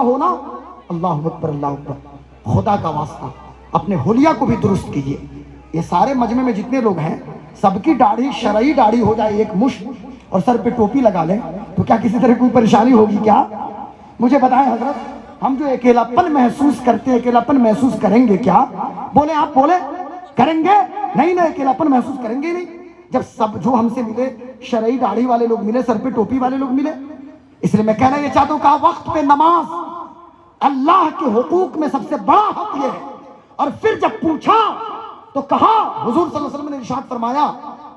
ہونا اللہ اکبر اللہ اکبر، خدا کا واسطہ اپنے حلیہ کو بھی درست کیجئے۔ یہ سارے مجمع میں جتنے لوگ ہیں سب کی داڑھی شرعی داڑھی ہو جائے ایک مشت اور سر پہ ٹوپی لگا لیں تو کیا کسی طرح کوئی پریشانی ہوگی کیا؟ مجھے بتائیں حضرت، ہم جو اکیلاپن محسوس کرتے ہیں اکیلاپن محسوس کریں گے کیا؟ بولے آپ بولے کریں گے؟ نہیں اکیلاپن محسوس کریں گے نہیں جب سب جو ہم سے ملے شرعی داڑھی والے لوگ ملے، سر پہ ٹوپی والے لوگ ملے۔ اس لیے میں کہنا یہ چاہتا ہوں کہ وقت پہ نماز اللہ کے حقوق میں سب سے بڑا حق یہ ہے۔ اور پھر جب پوچھا تو کہا، حضور صلی اللہ علیہ وسلم نے ارشاد فرمایا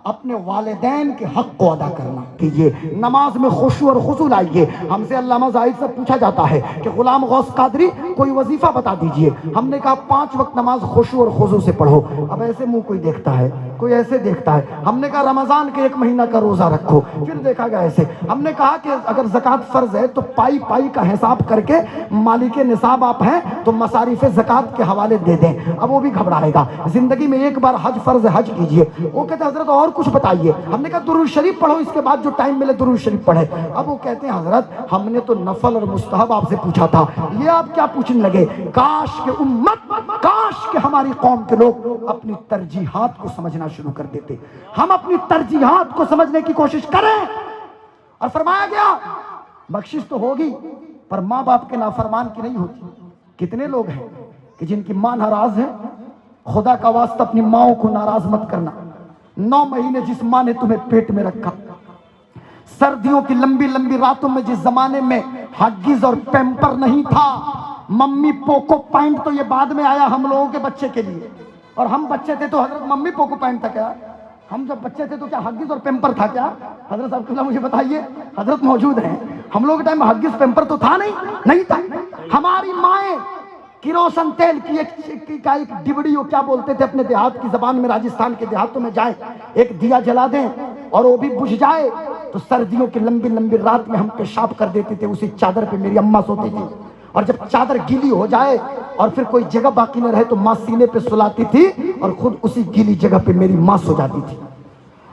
اپنے والدین کے حق کو ادا کرنا کیجئے، نماز میں خشوع اور خضوع لائیے۔ ہم سے علامہ زاہد سے پوچھا جاتا ہے کہ غلام غوث قادری کوئی وظیفہ بتا دیجئے، ہم نے کہا 5 وقت نماز خشوع اور خضوع سے پڑھو۔ اب ایسے منہ کوئی دیکھتا ہے، کوئی ایسے دیکھتا ہے۔ ہم نے کہا رمضان کے 1 مہینہ کا روزہ رکھو، پھر دیکھا گیا ایسے۔ ہم نے کہا کہ اگر زکوٰۃ فرض ہے تو پائی پائی کا حساب کر کے مالک نصاب آپ ہیں تو مصارف زکوٰۃ کے حوالے دے دیں۔ اب وہ بھی گھبرائے گا۔ زندگی میں ایک بار حج فرض ہے، حج کیجئے۔ وہ کہتے ہیں حضرت اور کچھ بتائیے۔ ہم نے کہا درود شریف پڑھو، اس کے بعد جو ٹائم ملے درود شریف پڑھے۔ اب وہ کہتے ہیں حضرت ہم نے تو نفل اور مستحب آپ سے پوچھا تھا، یہ آپ کیا پوچھنے لگے؟ کاش کہ امت، کاش کہ ہماری قوم کے لوگ اپنی ترجیحات کو سمجھنا شروع کر دیتے۔ ہم اپنی ترجیحات کو سمجھنے کی کوشش کریں۔ اور فرمایا گیا بخشش تو ہوگی پر ماں باپ کے نافرمان کی نہیں ہوتی۔ کتنے لوگ ہیں کہ جن کی ماں ناراض ہے؟ خدا کا واسطہ اپنی ماؤں کو ناراض مت کرنا۔ 9 مہینے جس ماں نے تمہیں پیٹ میں رکھا، سردیوں کی لمبی لمبی راتوں میں جس زمانے میں ہگیز اور پیمپر نہیں تھا، ممی پوکو پینٹ تو یہ بعد میں آیا ہم لوگوں کے بچے کے لیے، اور ہم بچے تھے تو حضرت ممی پوکو پینٹ تھا کیا؟ ہم جب بچے تھے تو کیا ہگیز اور پیمپر تھا کیا؟ حضرت صاحب قبلہ مجھے بتائیے، حضرت موجود ہیں، ہم لوگ کے ٹائم ہگیز پیمپر تو تھا نہیں تھا۔ ہماری مائیں کیروسن تیل کی ایک ڈبڑی ہو کیا بولتے تھے اپنے دیہات کی زبان میں، راجستھان کے دیہاتوں میں جائیں ایک دیا جلا دیں اور وہ بھی بجھ جائے تو سردیوں کی لمبی لمبی رات میں ہم پیشاب کر دیتے تھے، اسی چادر پہ میری اماں سوتی تھی، اور جب چادر گیلی ہو جائے اور پھر کوئی جگہ باقی نہ رہے تو ماں سینے پہ سلاتی تھی اور خود اسی گیلی جگہ پہ میری ماں سو جاتی تھی۔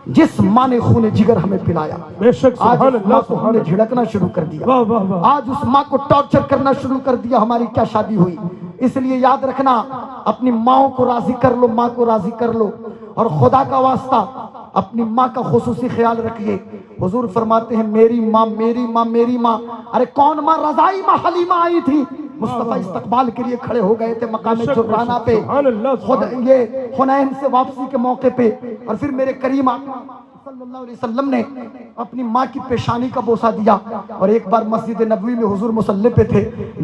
جس ماں نے خون جگر ہمیں پلایا، آج اس ماں کو ہم نے جھڑکنا شروع کر دیا، آج اس ماں کو ٹارچر کرنا شروع کر دیا، ہماری کیا شادی ہوئی؟ اس لیے یاد رکھنا اپنی ماں کو راضی کر لو، ماں کو راضی کر لو، اور خدا کا واسطہ اپنی ماں کا خصوصی خیال رکھیے۔ حضور فرماتے ہیں میری ماں میری ماں میری ماں، ارے کون ماں؟ رضائی ماں حلیمہ آئی تھی، مصطفیٰ استقبال کے لیے کھڑے ہو گئے تھے مقام جرانہ پہ، خود یہ حنین سے واپسی کے موقع پہ، اور پھر میرے کریم آقا صلی اللہ علیہ وسلم نے اپنی ماں کی پیشانی کا بوسہ دیا، اور ایک بار مسجد نبوی میں حضور مصلی پہ تھے،